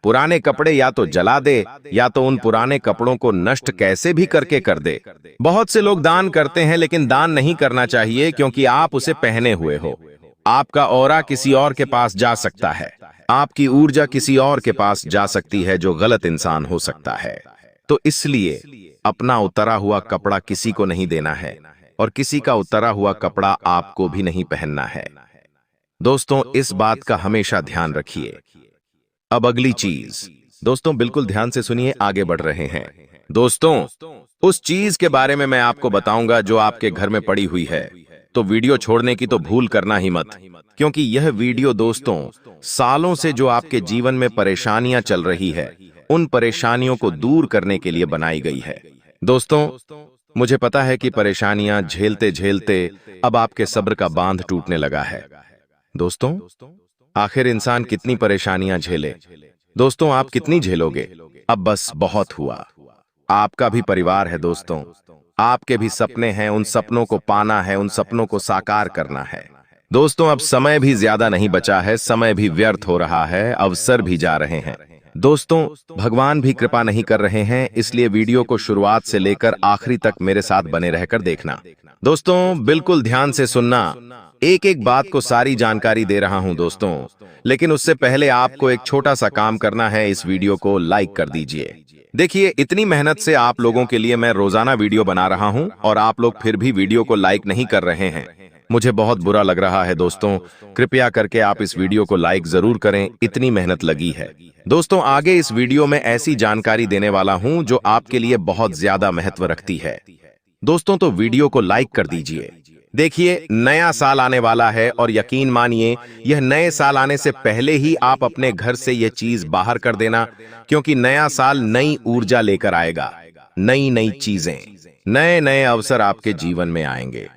पुराने कपड़े या तो जला दे, या तो उन पुराने कपड़ों को नष्ट कैसे भी करके कर दे। बहुत से लोग दान करते हैं, लेकिन दान नहीं करना चाहिए, क्योंकि आप उसे पहने हुए हो। आपका ऑरा किसी और के पास जा सकता है, आपकी ऊर्जा किसी और के पास जा सकती है, जो गलत इंसान हो सकता है। तो इसलिए अपना उतरा हुआ कपड़ा किसी को नहीं देना है, और किसी का उतरा हुआ कपड़ा आपको भी नहीं पहनना है। दोस्तों इस बात का हमेशा ध्यान रखिए। अब अगली चीज, दोस्तों बिल्कुल ध्यान से सुनिए, आगे बढ़ रहे हैं। दोस्तों उस चीज के बारे में मैं आपको बताऊंगा जो आपके घर में पड़ी हुई है। तो वीडियो छोड़ने की तो भूल करना ही मत, क्योंकि यह वीडियो दोस्तों सालों से जो आपके जीवन में परेशानियां चल रही है, उन परेशानियों को दूर करने के लिए बनाई गई है। दोस्तों मुझे पता है कि परेशानियां झेलते झेलते अब आपके सब्र का बांध टूटने लगा है। दोस्तों आखिर इंसान कितनी परेशानियां झेले? दोस्तों आप कितनी झेलोगे? अब बस बहुत हुआ। आपका भी परिवार है दोस्तों, आपके भी सपने हैं, उन सपनों को पाना है, उन सपनों को साकार करना है। दोस्तों अब समय भी ज्यादा नहीं बचा है, समय भी व्यर्थ हो रहा है, अवसर भी जा रहे हैं। दोस्तों भगवान भी कृपा नहीं कर रहे हैं, इसलिए वीडियो को शुरुआत से लेकर आखिरी तक मेरे साथ बने रहकर देखना। दोस्तों बिल्कुल ध्यान से सुनना, एक एक बात को सारी जानकारी दे रहा हूं दोस्तों, लेकिन उससे पहले आपको एक छोटा सा काम करना है। इस वीडियो को लाइक कर दीजिए। देखिए इतनी मेहनत से आप लोगों के लिए मैं रोजाना वीडियो बना रहा हूं, और आप लोग फिर भी वीडियो को लाइक नहीं कर रहे हैं। मुझे बहुत बुरा लग रहा है दोस्तों, कृपया करके आप इस वीडियो को लाइक जरूर करें, इतनी मेहनत लगी है। दोस्तों आगे इस वीडियो में ऐसी जानकारी देने वाला हूं जो आपके लिए बहुत ज्यादा महत्व रखती है। दोस्तों तो वीडियो को लाइक कर दीजिए। देखिए नया साल आने वाला है, और यकीन मानिए यह नए साल आने से पहले ही आप अपने घर से यह चीज बाहर कर देना, क्योंकि नया साल नई ऊर्जा लेकर आएगा, नई नई चीजें, नए नए अवसर आपके जीवन में आएंगे।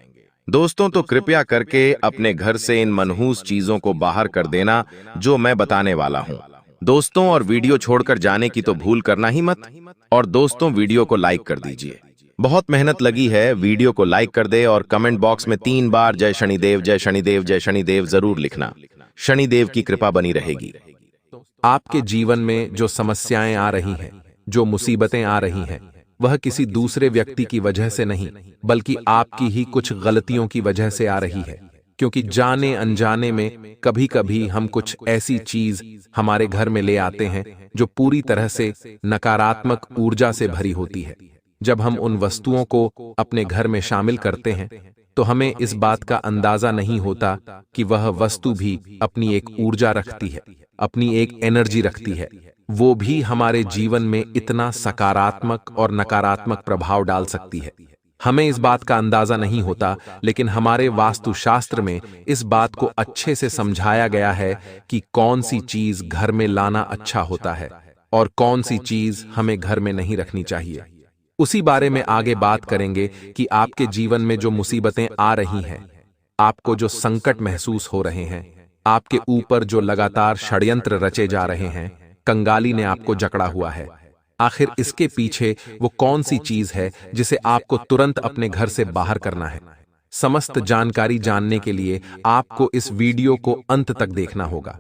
दोस्तों तो कृपया करके अपने घर से इन मनहूस चीजों को बाहर कर देना जो मैं बताने वाला हूं। दोस्तों और वीडियो छोड़कर जाने की तो भूल करना ही मत, और दोस्तों वीडियो को लाइक कर दीजिए। बहुत मेहनत लगी है, वीडियो को लाइक कर दे, और कमेंट बॉक्स में 3 बार जय शनिदेव जय शनिदेव जय शनिदेव जरूर लिखना। शनिदेव की कृपा बनी रहेगी। आपके जीवन में जो समस्याएं आ रही हैं, जो मुसीबतें आ रही हैं, वह किसी दूसरे व्यक्ति की वजह से नहीं, बल्कि आपकी ही कुछ गलतियों की वजह से आ रही है। क्योंकि जाने अनजाने में कभी कभी हम कुछ ऐसी चीज हमारे घर में ले आते हैं जो पूरी तरह से नकारात्मक ऊर्जा से भरी होती है। जब हम उन वस्तुओं को अपने घर में शामिल करते हैं, तो हमें इस बात का अंदाजा नहीं होता कि वह वस्तु भी अपनी एक ऊर्जा रखती है, अपनी एक एनर्जी रखती है। वो भी हमारे जीवन में इतना सकारात्मक और नकारात्मक प्रभाव डाल सकती है। हमें इस बात का अंदाजा नहीं होता, लेकिन हमारे वास्तुशास्त्र में इस बात को अच्छे से समझाया गया है कि कौन सी चीज घर में लाना अच्छा होता है और कौन सी चीज हमें घर में नहीं रखनी चाहिए। उसी बारे में आगे बात करेंगे कि आपके जीवन में जो मुसीबतें आ रही हैं, आपको जो संकट महसूस हो रहे हैं, आपके ऊपर जो लगातार षड्यंत्र रचे जा रहे हैं, कंगाली ने आपको जकड़ा हुआ है। आखिर इसके पीछे वो कौन सी चीज है जिसे आपको तुरंत अपने घर से बाहर करना है? समस्त जानकारी जानने के लिए आपको इस वीडियो को अंत तक देखना होगा।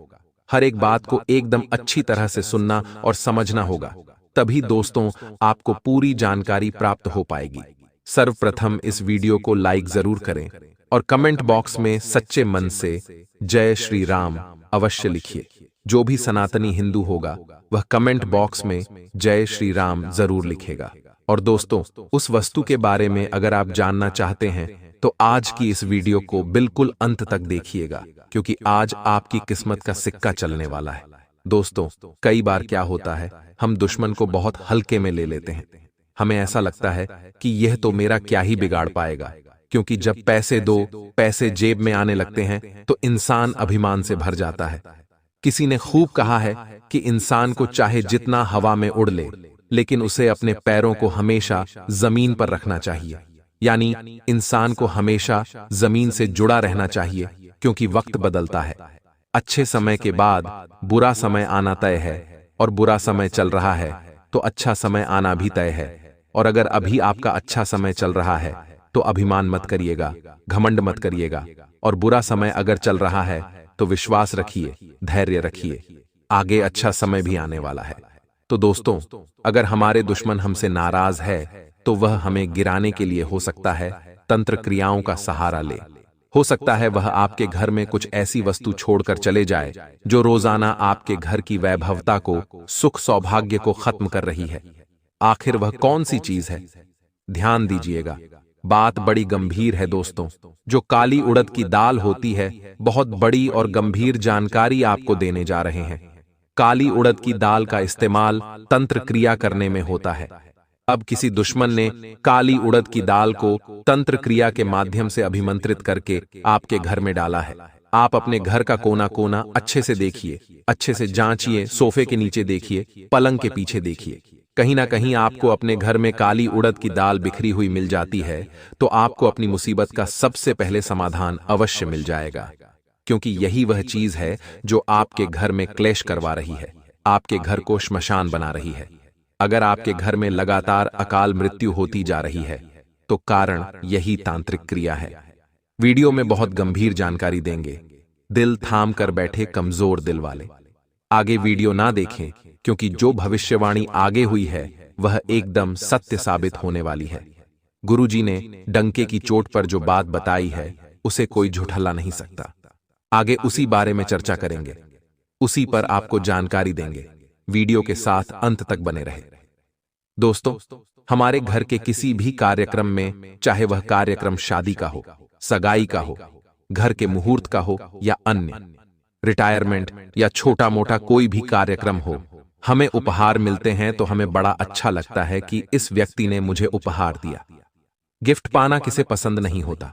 हर एक बात को एकदम अच्छी तरह से सुनना और समझना होगा, तभी दोस्तों आपको पूरी जानकारी प्राप्त हो पाएगी। सर्वप्रथम इस वीडियो को लाइक जरूर करें और कमेंट बॉक्स में सच्चे मन से जय श्री राम अवश्य लिखिए। जो भी सनातनी हिंदू होगा वह कमेंट बॉक्स में जय श्री राम जरूर लिखेगा। और दोस्तों, उस वस्तु के बारे में अगर आप जानना चाहते हैं तो आज की इस वीडियो को बिल्कुल अंत तक देखिएगा, क्योंकि आज आपकी किस्मत का सिक्का चलने वाला है। दोस्तों, कई बार क्या होता है, हम दुश्मन को बहुत हल्के में ले लेते हैं। हमें ऐसा लगता है कि यह तो मेरा क्या ही बिगाड़ पाएगा, क्योंकि जब पैसे दो पैसे जेब में आने लगते हैं तो इंसान अभिमान से भर जाता है। किसी ने खूब कहा है कि इंसान को चाहे जितना हवा में उड़ ले, लेकिन उसे अपने पैरों को हमेशा जमीन पर रखना चाहिए। यानी इंसान को हमेशा जमीन से जुड़ा रहना चाहिए, क्योंकि वक्त बदलता है। अच्छे समय के बाद बुरा समय आना तय है, और बुरा समय चल रहा है तो अच्छा समय आना भी तय है। और अगर अभी आपका अच्छा समय चल रहा है तो अभिमान मत करिएगा, घमंड मत करिएगा, और बुरा समय अगर चल रहा है तो विश्वास रखिए, धैर्य रखिए, आगे अच्छा समय भी आने वाला है। तो दोस्तों, अगर हमारे दुश्मन हमसे नाराज है तो वह हमें गिराने के लिए हो सकता है तंत्र क्रियाओं का सहारा ले। हो सकता है वह आपके घर में कुछ ऐसी वस्तु छोड़कर चले जाए जो रोजाना आपके घर की वैभवता को, सुख सौभाग्य को खत्म कर रही है। आखिर वह कौन सी चीज है? ध्यान दीजिएगा, बात बड़ी गंभीर है दोस्तों। जो काली उड़द की दाल होती है, बहुत बड़ी और गंभीर जानकारी आपको देने जा रहे हैं। काली उड़द की दाल का इस्तेमाल तंत्र क्रिया करने में होता है। अब किसी दुश्मन ने काली उड़द की दाल को तंत्र क्रिया के माध्यम से अभिमंत्रित करके आपके घर में डाला है। आप अपने घर का कोना कोना अच्छे से देखिए, अच्छे से जांचिए, सोफे के नीचे देखिए, पलंग के पीछे देखिए। कहीं ना कहीं आपको अपने घर में काली उड़द की दाल बिखरी हुई मिल जाती है तो आपको अपनी मुसीबत का सबसे पहले समाधान अवश्य मिल जाएगा, क्योंकि यही वह चीज है जो आपके घर में क्लेश करवा रही है, आपके घर को श्मशान बना रही है। अगर आपके घर में लगातार अकाल मृत्यु होती जा रही है तो कारण यही तांत्रिक क्रिया है। वीडियो में बहुत गंभीर जानकारी देंगे, दिल थाम कर बैठे कमजोर दिल वाले आगे वीडियो ना देखें, क्योंकि जो भविष्यवाणी आगे हुई है वह एकदम सत्य साबित होने वाली है। गुरुजी ने डंके की चोट पर जो बात बताई है उसे कोई झुठला नहीं सकता। आगे उसी बारे में चर्चा करेंगे, उसी पर आपको जानकारी देंगे। वीडियो के साथ अंत तक बने रहे। दोस्तों, हमारे घर के किसी भी कार्यक्रम में, चाहे वह कार्यक्रम शादी का हो, सगाई का हो, घर के मुहूर्त का हो या अन्य, रिटायरमेंट या छोटा मोटा कोई भी कार्यक्रम हो, हमें उपहार मिलते हैं तो हमें बड़ा अच्छा लगता है कि इस व्यक्ति ने मुझे उपहार दिया। गिफ्ट पाना किसे पसंद नहीं होता।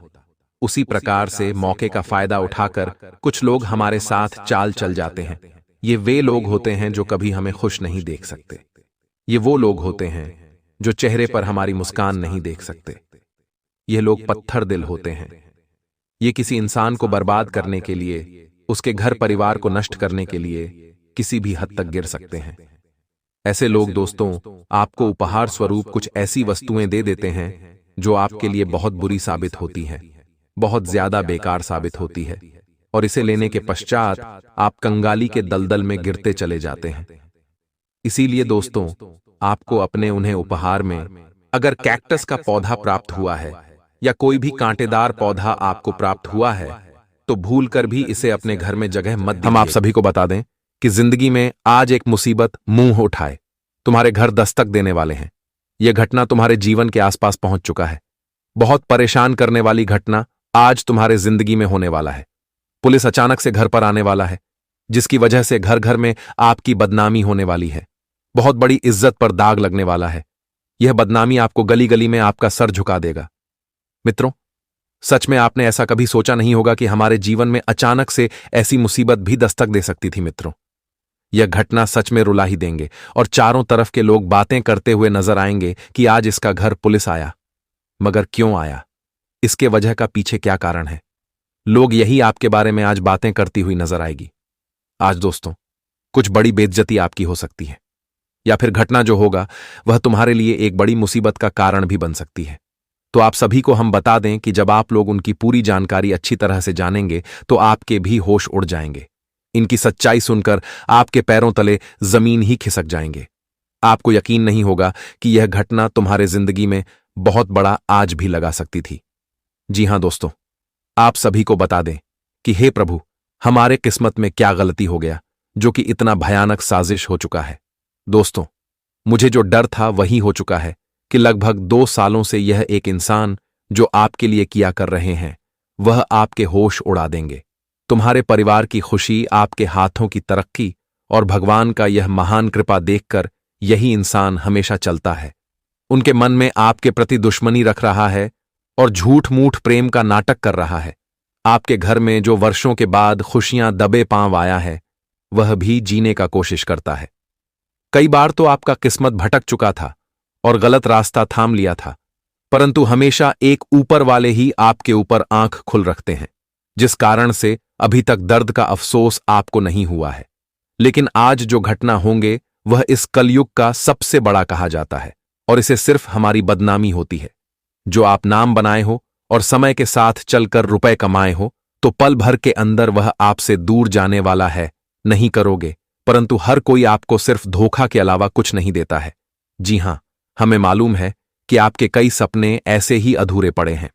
उसी प्रकार से मौके का फायदा उठाकर कुछ लोग हमारे साथ चाल चल जाते हैं। ये वे लोग होते हैं जो कभी हमें खुश नहीं देख सकते। ये वो लोग होते हैं जो चेहरे पर हमारी मुस्कान नहीं देख सकते। ये लोग पत्थर दिल होते हैं। ये किसी इंसान को बर्बाद करने के लिए, उसके घर परिवार को नष्ट करने के लिए किसी भी हद तक गिर सकते हैं। ऐसे लोग दोस्तों आपको उपहार स्वरूप कुछ ऐसी वस्तुएं दे देते हैं जो आपके लिए बहुत बुरी साबित होती हैं, बहुत ज्यादा बेकार साबित होती है, और इसे लेने के पश्चात आप कंगाली के दलदल में गिरते चले जाते हैं। इसीलिए दोस्तों, आपको अपने उन्हें उपहार में अगर कैक्टस का पौधा प्राप्त हुआ है या कोई भी कांटेदार पौधा आपको प्राप्त हुआ है तो भूलकर भी इसे अपने घर में जगह मत दीजिए। हम आप सभी को बता दें कि जिंदगी में आज एक मुसीबत मुंह उठाए तुम्हारे घर दस्तक देने वाले हैं। यह घटना तुम्हारे जीवन के आसपास पहुंच चुका है। बहुत परेशान करने वाली घटना आज तुम्हारे जिंदगी में होने वाला है। पुलिस अचानक से घर पर आने वाला है, जिसकी वजह से घर घर में आपकी बदनामी होने वाली है। बहुत बड़ी इज्जत पर दाग लगने वाला है। यह बदनामी आपको गली गली में आपका सर झुका देगा। मित्रों, सच में आपने ऐसा कभी सोचा नहीं होगा कि हमारे जीवन में अचानक से ऐसी मुसीबत भी दस्तक दे सकती थी। मित्रों, यह घटना सच में रुला ही देंगे और चारों तरफ के लोग बातें करते हुए नजर आएंगे कि आज इसका घर पुलिस आया। मगर क्यों आया? इसके वजह का पीछे क्या कारण है? लोग यही आपके बारे में आज बातें करती हुई नजर आएगी। आज दोस्तों, कुछ बड़ी बेइज्जती आपकी हो सकती है, या फिर घटना जो होगा वह तुम्हारे लिए एक बड़ी मुसीबत का कारण भी बन सकती है। तो आप सभी को हम बता दें कि जब आप लोग उनकी पूरी जानकारी अच्छी तरह से जानेंगे तो आपके भी होश उड़ जाएंगे। इनकी सच्चाई सुनकर आपके पैरों तले जमीन ही खिसक जाएंगे। आपको यकीन नहीं होगा कि यह घटना तुम्हारे जिंदगी में बहुत बड़ा आज भी लगा सकती थी। जी हां दोस्तों, आप सभी को बता दें कि हे प्रभु, हमारे किस्मत में क्या गलती हो गया जो कि इतना भयानक साजिश हो चुका है। दोस्तों, मुझे जो डर था वही हो चुका है कि लगभग 2 सालों से यह एक इंसान जो आपके लिए किया कर रहे हैं वह आपके होश उड़ा देंगे। तुम्हारे परिवार की खुशी, आपके हाथों की तरक्की और भगवान का यह महान कृपा देखकर यही इंसान हमेशा चलता है। उनके मन में आपके प्रति दुश्मनी रख रहा है और झूठ मूठ प्रेम का नाटक कर रहा है। आपके घर में जो वर्षों के बाद खुशियां दबे पांव आया है वह भी जीने का कोशिश करता है। कई बार तो आपका किस्मत भटक चुका था और गलत रास्ता थाम लिया था, परंतु हमेशा एक ऊपर वाले ही आपके ऊपर आंख खुल रखते हैं, जिस कारण से अभी तक दर्द का अफसोस आपको नहीं हुआ है। लेकिन आज जो घटना होंगे वह इस कलयुग का सबसे बड़ा कहा जाता है और इसे सिर्फ हमारी बदनामी होती है। जो आप नाम बनाए हो और समय के साथ चलकर रुपए कमाए हो तो पल भर के अंदर वह आपसे दूर जाने वाला है। नहीं करोगे, परंतु हर कोई आपको सिर्फ धोखा के अलावा कुछ नहीं देता है। जी हां, हमें मालूम है कि आपके कई सपने ऐसे ही अधूरे पड़े हैं।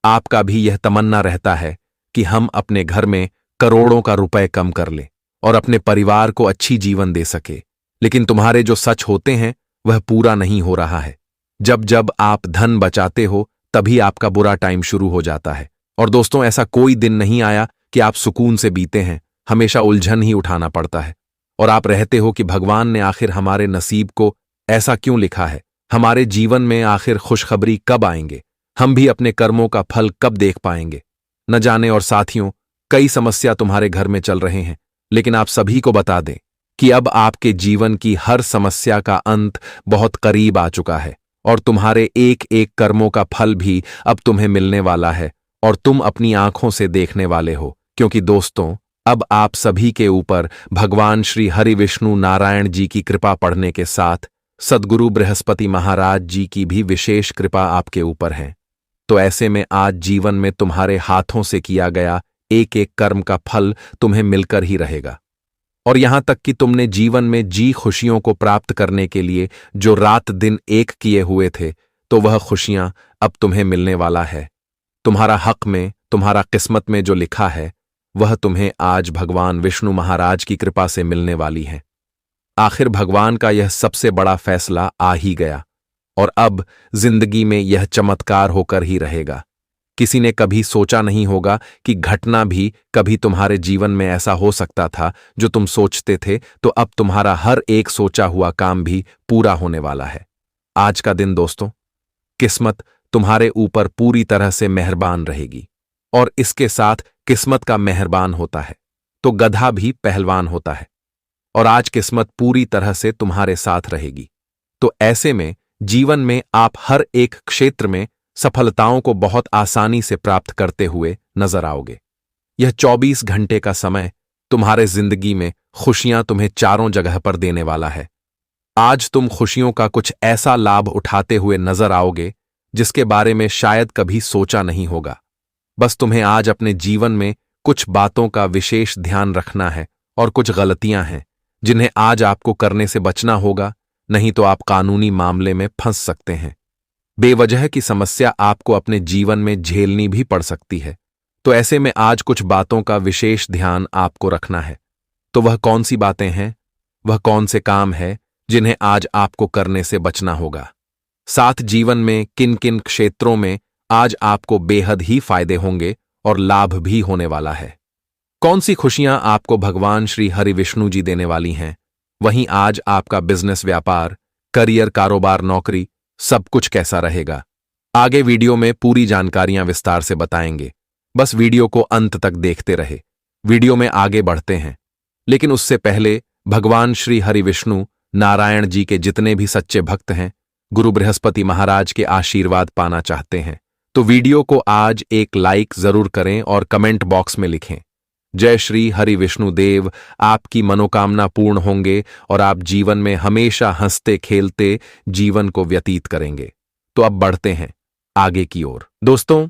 आपका भी यह तमन्ना रहता है कि हम अपने घर में करोड़ों का रुपए कम कर लें और अपने परिवार को अच्छी जीवन दे सके, लेकिन तुम्हारे जो सच होते हैं वह पूरा नहीं हो रहा है। जब जब आप धन बचाते हो तभी आपका बुरा टाइम शुरू हो जाता है। और दोस्तों, ऐसा कोई दिन नहीं आया कि आप सुकून से बीते हैं, हमेशा उलझन ही उठाना पड़ता है। और आप रहते हो कि भगवान ने आखिर हमारे नसीब को ऐसा क्यों लिखा है, हमारे जीवन में आखिर खुशखबरी कब आएंगे, हम भी अपने कर्मों का फल कब देख पाएंगे। न जाने। और साथियों, कई समस्या तुम्हारे घर में चल रहे हैं, लेकिन आप सभी को बता दें कि अब आपके जीवन की हर समस्या का अंत बहुत करीब आ चुका है और तुम्हारे एक एक कर्मों का फल भी अब तुम्हें मिलने वाला है और तुम अपनी आंखों से देखने वाले हो। क्योंकि दोस्तों, अब आप सभी के ऊपर भगवान श्री हरि विष्णु नारायण जी की कृपा पढ़ने के साथ सद्गुरु बृहस्पति महाराज जी की भी विशेष कृपा आपके ऊपर है। तो ऐसे में आज जीवन में तुम्हारे हाथों से किया गया एक एक कर्म का फल तुम्हें मिलकर ही रहेगा। और यहां तक कि तुमने जीवन में जी खुशियों को प्राप्त करने के लिए जो रात दिन एक किए हुए थे, तो वह खुशियां अब तुम्हें मिलने वाला है। तुम्हारा हक में, तुम्हारा किस्मत में जो लिखा है वह तुम्हें आज भगवान विष्णु महाराज की कृपा से मिलने वाली है। आखिर भगवान का यह सबसे बड़ा फैसला आ ही गया और अब जिंदगी में यह चमत्कार होकर ही रहेगा। किसी ने कभी सोचा नहीं होगा कि घटना भी कभी तुम्हारे जीवन में ऐसा हो सकता था जो तुम सोचते थे, तो अब तुम्हारा हर एक सोचा हुआ काम भी पूरा होने वाला है। आज का दिन दोस्तों, किस्मत तुम्हारे ऊपर पूरी तरह से मेहरबान रहेगी और इसके साथ किस्मत का मेहरबान होता है तो गधा भी पहलवान होता है। और आज किस्मत पूरी तरह से तुम्हारे साथ रहेगी, तो ऐसे में जीवन में आप हर एक क्षेत्र में सफलताओं को बहुत आसानी से प्राप्त करते हुए नजर आओगे। यह 24 घंटे का समय तुम्हारे जिंदगी में खुशियां तुम्हें चारों जगह पर देने वाला है। आज तुम खुशियों का कुछ ऐसा लाभ उठाते हुए नजर आओगे जिसके बारे में शायद कभी सोचा नहीं होगा। बस तुम्हें आज अपने जीवन में कुछ बातों का विशेष ध्यान रखना है और कुछ गलतियां हैं जिन्हें आज आपको करने से बचना होगा, नहीं तो आप कानूनी मामले में फंस सकते हैं। बेवजह की समस्या आपको अपने जीवन में झेलनी भी पड़ सकती है, तो ऐसे में आज कुछ बातों का विशेष ध्यान आपको रखना है। तो वह कौन सी बातें हैं, वह कौन से काम हैं जिन्हें आज आपको करने से बचना होगा। साथ जीवन में किन किन क्षेत्रों में आज आपको बेहद ही फायदे होंगे और लाभ भी होने वाला है। कौन सी खुशियां आपको भगवान श्री हरि विष्णु जी देने वाली हैं। वहीं आज आपका बिजनेस, व्यापार, करियर, कारोबार, नौकरी सब कुछ कैसा रहेगा। आगे वीडियो में पूरी जानकारियां विस्तार से बताएंगे, बस वीडियो को अंत तक देखते रहे। वीडियो में आगे बढ़ते हैं, लेकिन उससे पहले भगवान श्री हरि विष्णु नारायण जी के जितने भी सच्चे भक्त हैं, गुरु बृहस्पति महाराज के आशीर्वाद पाना चाहते हैं, तो वीडियो को आज एक लाइक जरूर करें और कमेंट बॉक्स में लिखें, जय श्री हरि विष्णु देव। आपकी मनोकामना पूर्ण होंगे और आप जीवन में हमेशा हंसते खेलते जीवन को व्यतीत करेंगे। तो अब बढ़ते हैं आगे की ओर। दोस्तों,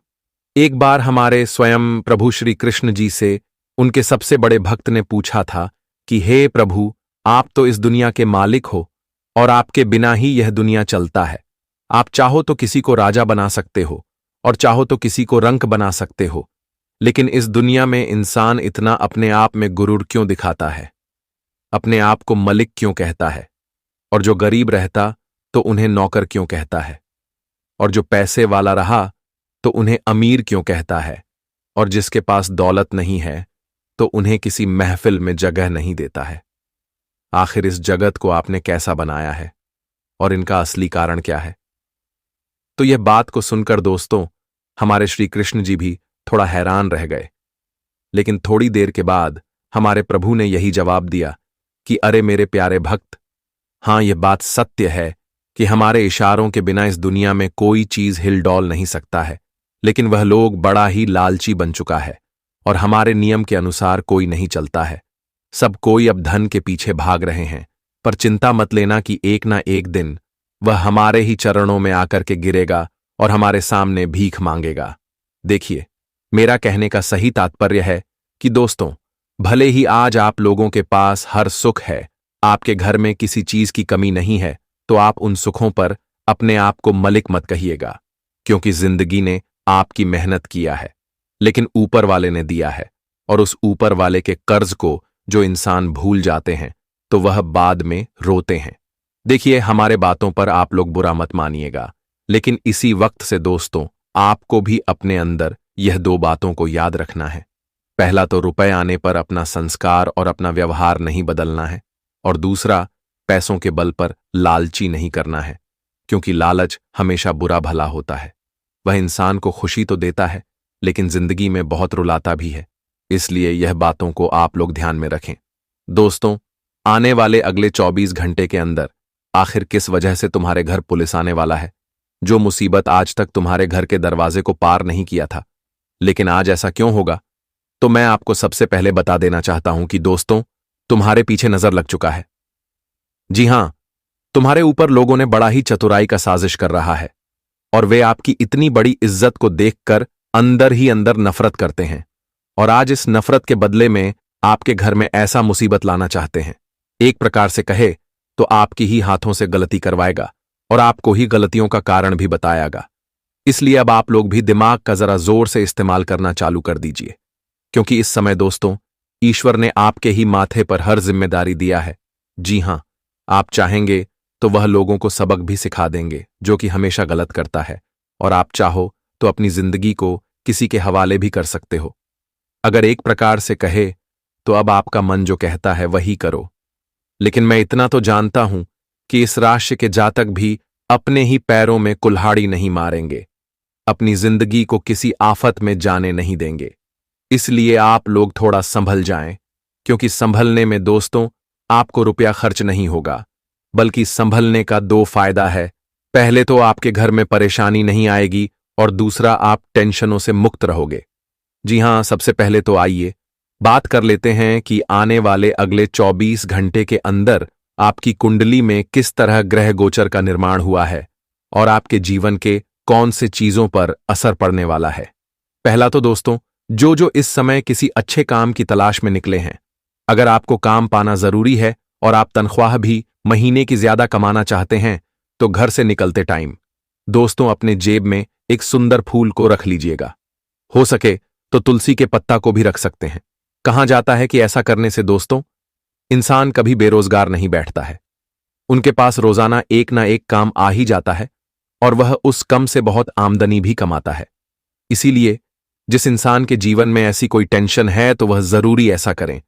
एक बार हमारे स्वयं प्रभु श्री कृष्ण जी से उनके सबसे बड़े भक्त ने पूछा था कि हे प्रभु, आप तो इस दुनिया के मालिक हो और आपके बिना ही यह दुनिया चलता है। आप चाहो तो किसी को राजा बना सकते हो और चाहो तो किसी को रंक बना सकते हो, लेकिन इस दुनिया में इंसान इतना अपने आप में गुरूर क्यों दिखाता है, अपने आप को मलिक क्यों कहता है, और जो गरीब रहता तो उन्हें नौकर क्यों कहता है, और जो पैसे वाला रहा तो उन्हें अमीर क्यों कहता है, और जिसके पास दौलत नहीं है तो उन्हें किसी महफिल में जगह नहीं देता है। आखिर इस जगत को आपने कैसा बनाया है और इनका असली कारण क्या है? तो यह बात को सुनकर दोस्तों, हमारे श्री कृष्ण जी भी थोड़ा हैरान रह गए। लेकिन थोड़ी देर के बाद हमारे प्रभु ने यही जवाब दिया कि अरे मेरे प्यारे भक्त, हां, यह बात सत्य है कि हमारे इशारों के बिना इस दुनिया में कोई चीज हिलडोल नहीं सकता है, लेकिन वह लोग बड़ा ही लालची बन चुका है और हमारे नियम के अनुसार कोई नहीं चलता है। सब कोई अब धन के पीछे भाग रहे हैं, पर चिंता मत लेना कि एक ना एक दिन वह हमारे ही चरणों में आकर के गिरेगा और हमारे सामने भीख मांगेगा। देखिए, मेरा कहने का सही तात्पर्य है कि दोस्तों, भले ही आज आप लोगों के पास हर सुख है, आपके घर में किसी चीज की कमी नहीं है, तो आप उन सुखों पर अपने आप को मलिक मत कहिएगा, क्योंकि जिंदगी ने आपकी मेहनत किया है, लेकिन ऊपर वाले ने दिया है, और उस ऊपर वाले के कर्ज को जो इंसान भूल जाते हैं तो वह बाद में रोते हैं। देखिए, हमारे बातों पर आप लोग बुरा मत मानिएगा, लेकिन इसी वक्त से दोस्तों, आपको भी अपने अंदर यह दो बातों को याद रखना है। पहला तो रुपए आने पर अपना संस्कार और अपना व्यवहार नहीं बदलना है, और दूसरा, पैसों के बल पर लालची नहीं करना है, क्योंकि लालच हमेशा बुरा भला होता है। वह इंसान को खुशी तो देता है, लेकिन जिंदगी में बहुत रुलाता भी है। इसलिए यह बातों को आप लोग ध्यान में रखें। दोस्तों, आने वाले अगले 24 घंटे के अंदर आखिर किस वजह से तुम्हारे घर पुलिस आने वाला है? जो मुसीबत आज तक तुम्हारे घर के दरवाजे को पार नहीं किया था, लेकिन आज ऐसा क्यों होगा? तो मैं आपको सबसे पहले बता देना चाहता हूं कि दोस्तों, तुम्हारे पीछे नजर लग चुका है। जी हां, तुम्हारे ऊपर लोगों ने बड़ा ही चतुराई का साजिश कर रहा है, और वे आपकी इतनी बड़ी इज्जत को देखकर अंदर ही अंदर नफरत करते हैं, और आज इस नफरत के बदले में आपके घर में ऐसा मुसीबत लाना चाहते हैं। एक प्रकार से कहे तो आपकी ही हाथों से गलती करवाएगा और आपको ही गलतियों का कारण भी बताएगा। इसलिए अब आप लोग भी दिमाग का जरा जोर से इस्तेमाल करना चालू कर दीजिए, क्योंकि इस समय दोस्तों, ईश्वर ने आपके ही माथे पर हर जिम्मेदारी दिया है। जी हां, आप चाहेंगे तो वह लोगों को सबक भी सिखा देंगे जो कि हमेशा गलत करता है, और आप चाहो तो अपनी जिंदगी को किसी के हवाले भी कर सकते हो। अगर एक प्रकार से कहे तो अब आपका मन जो कहता है वही करो। लेकिन मैं इतना तो जानता हूं कि इस राशि के जातक भी अपने ही पैरों में कुल्हाड़ी नहीं मारेंगे, अपनी जिंदगी को किसी आफत में जाने नहीं देंगे। इसलिए आप लोग थोड़ा संभल जाएं, क्योंकि संभलने में दोस्तों आपको रुपया खर्च नहीं होगा, बल्कि संभलने का दो फायदा है। पहले तो आपके घर में परेशानी नहीं आएगी, और दूसरा, आप टेंशनों से मुक्त रहोगे। जी हां, सबसे पहले तो आइए बात कर लेते हैं कि आने वाले अगले 24 घंटे के अंदर आपकी कुंडली में किस तरह ग्रह गोचर का निर्माण हुआ है और आपके जीवन के कौन से चीजों पर असर पड़ने वाला है। पहला तो दोस्तों, जो इस समय किसी अच्छे काम की तलाश में निकले हैं, अगर आपको काम पाना जरूरी है और आप तनख्वाह भी महीने की ज्यादा कमाना चाहते हैं, तो घर से निकलते टाइम दोस्तों अपने जेब में एक सुंदर फूल को रख लीजिएगा। हो सके तो तुलसी के पत्ता को भी रख सकते हैं। कहा जाता है कि ऐसा करने से दोस्तों इंसान कभी बेरोजगार नहीं बैठता है, उनके पास रोजाना एक ना एक काम आ ही जाता है, और वह उस कम से बहुत आमदनी भी कमाता है। इसीलिए जिस इंसान के जीवन में ऐसी कोई टेंशन है तो वह जरूरी ऐसा करें,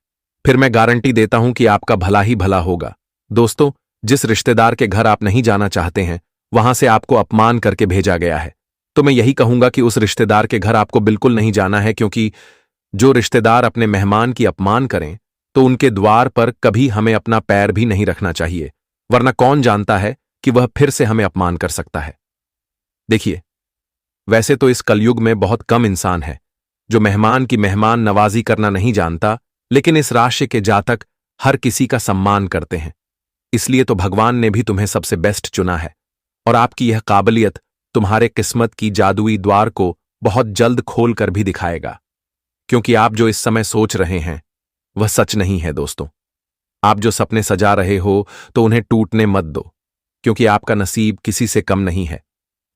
फिर मैं गारंटी देता हूं कि आपका भला ही भला होगा। दोस्तों, जिस रिश्तेदार के घर आप नहीं जाना चाहते हैं, वहां से आपको अपमान करके भेजा गया है, तो मैं यही कहूंगा कि उस रिश्तेदार के घर आपको बिल्कुल नहीं जाना है, क्योंकि जो रिश्तेदार अपने मेहमान की अपमान करें तो उनके द्वार पर कभी हमें अपना पैर भी नहीं रखना चाहिए, वरना कौन जानता है कि वह फिर से हमें अपमान कर सकता है। देखिए, वैसे तो इस कलयुग में बहुत कम इंसान है जो मेहमान की मेहमान नवाजी करना नहीं जानता, लेकिन इस राशि के जातक हर किसी का सम्मान करते हैं। इसलिए तो भगवान ने भी तुम्हें सबसे बेस्ट चुना है और आपकी यह काबिलियत तुम्हारे किस्मत की जादुई द्वार को बहुत जल्द खोल कर भी दिखाएगा, क्योंकि आप जो इस समय सोच रहे हैं वह सच नहीं है दोस्तों। आप जो सपने सजा रहे हो तो उन्हें टूटने मत दो, क्योंकि आपका नसीब किसी से कम नहीं है।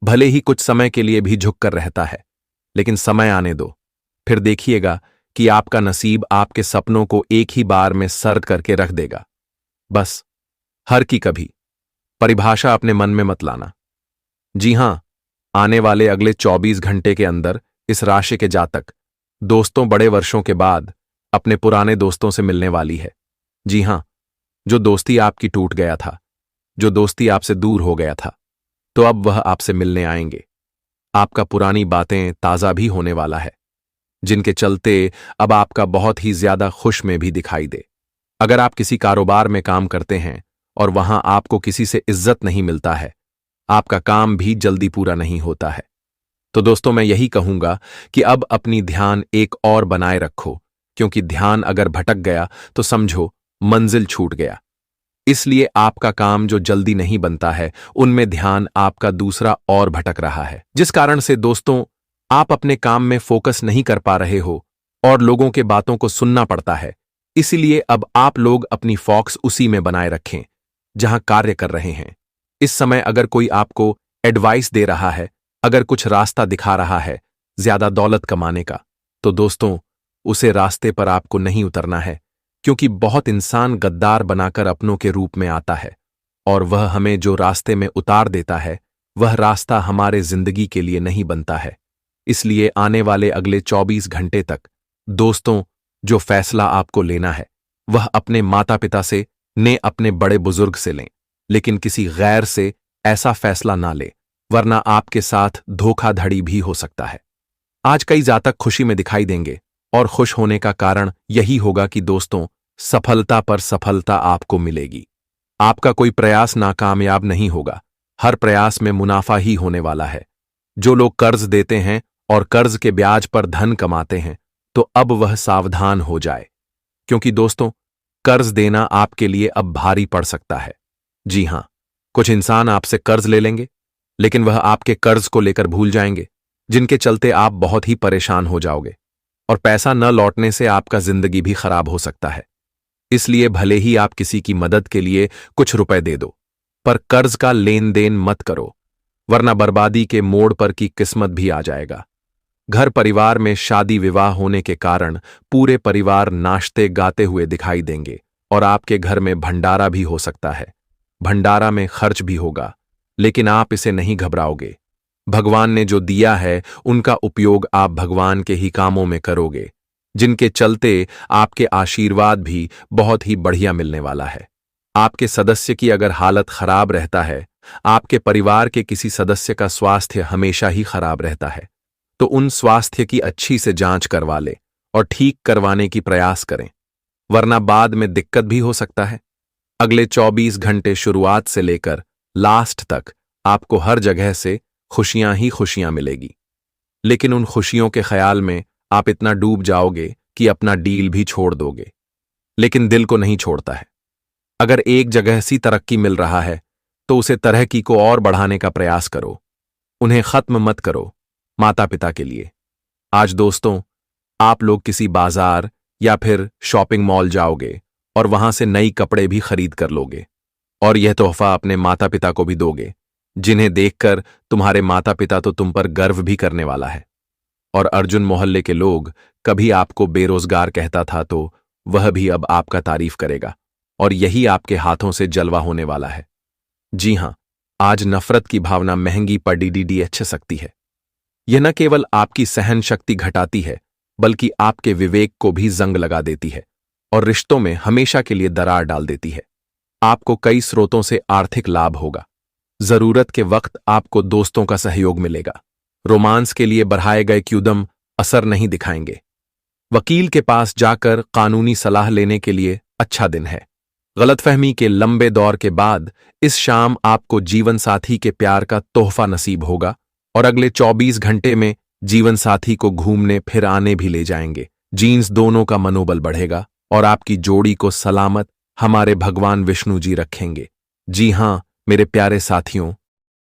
भले ही कुछ समय के लिए भी झुक कर रहता है, लेकिन समय आने दो, फिर देखिएगा कि आपका नसीब आपके सपनों को एक ही बार में सर्द करके रख देगा। बस हर की कभी परिभाषा अपने मन में मत लाना। जी हां, आने वाले अगले 24 घंटे के अंदर इस राशि के जातक दोस्तों बड़े वर्षों के बाद अपने पुराने दोस्तों से मिलने वाली है। जी हां, जो दोस्ती आपकी टूट गया था, जो दोस्ती आपसे दूर हो गया था, तो अब वह आपसे मिलने आएंगे। आपका पुरानी बातें ताज़ा भी होने वाला है, जिनके चलते अब आपका बहुत ही ज्यादा खुश में भी दिखाई दे। अगर आप किसी कारोबार में काम करते हैं और वहां आपको किसी से इज्जत नहीं मिलता है, आपका काम भी जल्दी पूरा नहीं होता है, तो दोस्तों मैं यही कहूंगा कि अब अपनी ध्यान एक और बनाए रखो, क्योंकि ध्यान अगर भटक गया तो समझो मंजिल छूट गया। इसलिए आपका काम जो जल्दी नहीं बनता है, उनमें ध्यान आपका दूसरा और भटक रहा है, जिस कारण से दोस्तों आप अपने काम में फोकस नहीं कर पा रहे हो और लोगों के बातों को सुनना पड़ता है। इसीलिए अब आप लोग अपनी फोकस उसी में बनाए रखें जहां कार्य कर रहे हैं। इस समय अगर कोई आपको एडवाइस दे रहा है, अगर कुछ रास्ता दिखा रहा है ज्यादा दौलत कमाने का, तो दोस्तों उसे रास्ते पर आपको नहीं उतरना है, क्योंकि बहुत इंसान गद्दार बनाकर अपनों के रूप में आता है और वह हमें जो रास्ते में उतार देता है वह रास्ता हमारे जिंदगी के लिए नहीं बनता है। इसलिए आने वाले अगले 24 घंटे तक दोस्तों जो फैसला आपको लेना है वह अपने माता पिता से ने अपने बड़े बुजुर्ग से लें, लेकिन किसी गैर से ऐसा फैसला ना ले, वरना आपके साथ धोखाधड़ी भी हो सकता है। आज कई जातक खुशी में दिखाई देंगे और खुश होने का कारण यही होगा कि दोस्तों सफलता पर सफलता आपको मिलेगी। आपका कोई प्रयास नाकामयाब नहीं होगा, हर प्रयास में मुनाफा ही होने वाला है। जो लोग कर्ज देते हैं और कर्ज के ब्याज पर धन कमाते हैं, तो अब वह सावधान हो जाए, क्योंकि दोस्तों कर्ज देना आपके लिए अब भारी पड़ सकता है। जी हां, कुछ इंसान आपसे कर्ज ले लेंगे, लेकिन वह आपके कर्ज को लेकर भूल जाएंगे, जिनके चलते आप बहुत ही परेशान हो जाओगे और पैसा न लौटने से आपका जिंदगी भी खराब हो सकता है। इसलिए भले ही आप किसी की मदद के लिए कुछ रुपए दे दो, पर कर्ज का लेन देन मत करो, वरना बर्बादी के मोड़ पर की किस्मत भी आ जाएगा। घर परिवार में शादी विवाह होने के कारण पूरे परिवार नाचते गाते हुए दिखाई देंगे और आपके घर में भंडारा भी हो सकता है। भंडारा में खर्च भी होगा, लेकिन आप इसे नहीं घबराओगे। भगवान ने जो दिया है उनका उपयोग आप भगवान के ही कामों में करोगे, जिनके चलते आपके आशीर्वाद भी बहुत ही बढ़िया मिलने वाला है। आपके सदस्य की अगर हालत खराब रहता है, आपके परिवार के किसी सदस्य का स्वास्थ्य हमेशा ही खराब रहता है, तो उन स्वास्थ्य की अच्छी से जांच करवा ले और ठीक करवाने की प्रयास करें, वरना बाद में दिक्कत भी हो सकता है। अगले 24 घंटे शुरुआत से लेकर लास्ट तक आपको हर जगह से खुशियां ही खुशियां मिलेगी, लेकिन उन खुशियों के ख्याल में आप इतना डूब जाओगे कि अपना डील भी छोड़ दोगे। लेकिन दिल को नहीं छोड़ता है। अगर एक जगह सी तरक्की मिल रहा है तो उसे तरक्की को और बढ़ाने का प्रयास करो, उन्हें खत्म मत करो माता पिता के लिए। आज दोस्तों आप लोग किसी बाजार या फिर शॉपिंग मॉल जाओगे और वहां से नई कपड़े भी खरीद कर लोगे और यह तोहफा अपने माता पिता को भी दोगे, जिन्हें देखकर तुम्हारे माता पिता तो तुम पर गर्व भी करने वाला है। और अर्जुन मोहल्ले के लोग कभी आपको बेरोजगार कहता था, तो वह भी अब आपका तारीफ करेगा और यही आपके हाथों से जलवा होने वाला है। जी हां, आज नफरत की भावना महंगी पड़ी सकती है। यह न केवल आपकी सहन शक्ति घटाती है, बल्कि आपके विवेक को भी जंग लगा देती है और रिश्तों में हमेशा के लिए दरार डाल देती है। आपको कई स्रोतों से आर्थिक लाभ होगा। जरूरत के वक्त आपको दोस्तों का सहयोग मिलेगा। रोमांस के लिए बढ़ाए गए क्यूदम असर नहीं दिखाएंगे। वकील के पास जाकर कानूनी सलाह लेने के लिए अच्छा दिन है। गलतफहमी के लंबे दौर के बाद इस शाम आपको जीवन साथी के प्यार का तोहफा नसीब होगा और अगले 24 घंटे में जीवन साथी को घूमने फिर आने भी ले जाएंगे। जीन्स दोनों का मनोबल बढ़ेगा और आपकी जोड़ी को सलामत हमारे भगवान विष्णु जी रखेंगे। जी हां मेरे प्यारे साथियों,